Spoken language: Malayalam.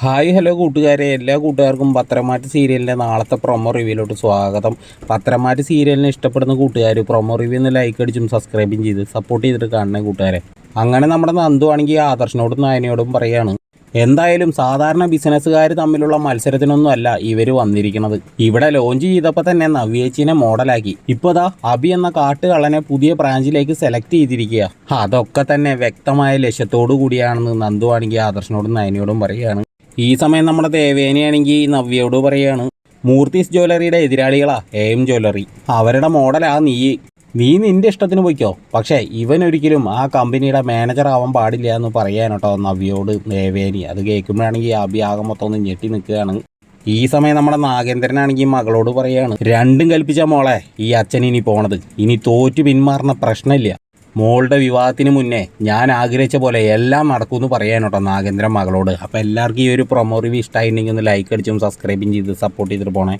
ഹായ് ഹലോ കൂട്ടുകാരെ, എല്ലാ കൂട്ടുകാർക്കും പത്രമാറ്റ് സീരിയലിൻ്റെ നാളത്തെ പ്രൊമോ റിവ്യൂയിലോട്ട് സ്വാഗതം. പത്രമാറ്റ് സീരിയലിനെ ഇഷ്ടപ്പെടുന്ന കൂട്ടുകാർ പ്രൊമോ റിവ്യൂന്ന് ലൈക്ക് അടിച്ചും സബ്സ്ക്രൈബും ചെയ്ത് സപ്പോർട്ട് ചെയ്തിട്ട് കാണണേ കൂട്ടുകാരെ. അങ്ങനെ നമ്മുടെ നന്ദു ആണെങ്കിൽ ആദർശനോടും നയനയോടും പറയാണ്, എന്തായാലും സാധാരണ ബിസിനസ്സുകാർ തമ്മിലുള്ള മത്സരത്തിനൊന്നും അല്ല ഇവർ വന്നിരിക്കുന്നത്. ഇവിടെ ലോഞ്ച് ചെയ്തപ്പോൾ തന്നെ നവ്യേച്ചിനെ മോഡലാക്കി. ഇപ്പോഴാ അബി എന്ന കാട്ടുകള്ളനെ പുതിയ ബ്രാഞ്ചിലേക്ക് സെലക്ട് ചെയ്തിരിക്കുക. അതൊക്കെ തന്നെ വ്യക്തമായ ലക്ഷ്യത്തോടു കൂടിയാണെന്ന് നന്ദു ആണെങ്കിൽ ആദർശനോടും നയനയോടും പറയുകയാണ്. ഈ സമയം നമ്മുടെ ദേവേനയാണെങ്കിൽ നവ്യയോട് പറയാണ്, മൂർത്തീസ് ജ്വല്ലറിയുടെ എതിരാളികളാ എം ജ്വല്ലറി, അവരുടെ മോഡലാ നീ നിന്റെ ഇഷ്ടത്തിന് പോയിക്കോ, പക്ഷേ ഇവനൊരിക്കലും ആ കമ്പനിയുടെ മാനേജർ ആവാൻ പാടില്ല എന്ന് പറയാനോട്ടോ നവ്യയോട് ദേവേനി. അത് കേൾക്കുമ്പോഴാണെങ്കിൽ അബി ആകെ മൊത്തം ഒന്ന് ഞെട്ടി നിൽക്കുകയാണ്. ഈ സമയം നമ്മുടെ നാഗേന്ദ്രനാണെങ്കിൽ മകളോട് പറയാണ്, രണ്ടും കൽപ്പിച്ച മോളെ ഈ അച്ഛൻ ഇനി പോണത്, ഇനി തോറ്റു പിന്മാറുന്ന പ്രശ്നമില്ല. മോളുടെ വിവാഹത്തിന് മുന്നേ ഞാൻ ആഗ്രഹിച്ച പോലെ എല്ലാം നടക്കുമെന്ന് പറയാനോട്ടോ നാഗേന്ദ്രൻ മകളോട്. അപ്പോൾ എല്ലാവർക്കും ഈ ഒരു പ്രൊമോ റിവ്യൂ ഇഷ്ടമായിട്ടുണ്ടെങ്കിൽ ഒന്ന് ലൈക്ക് അടിച്ചും സബ്സ്ക്രൈബും ചെയ്ത് സപ്പോർട്ട് ചെയ്തിട്ട് പോണേ.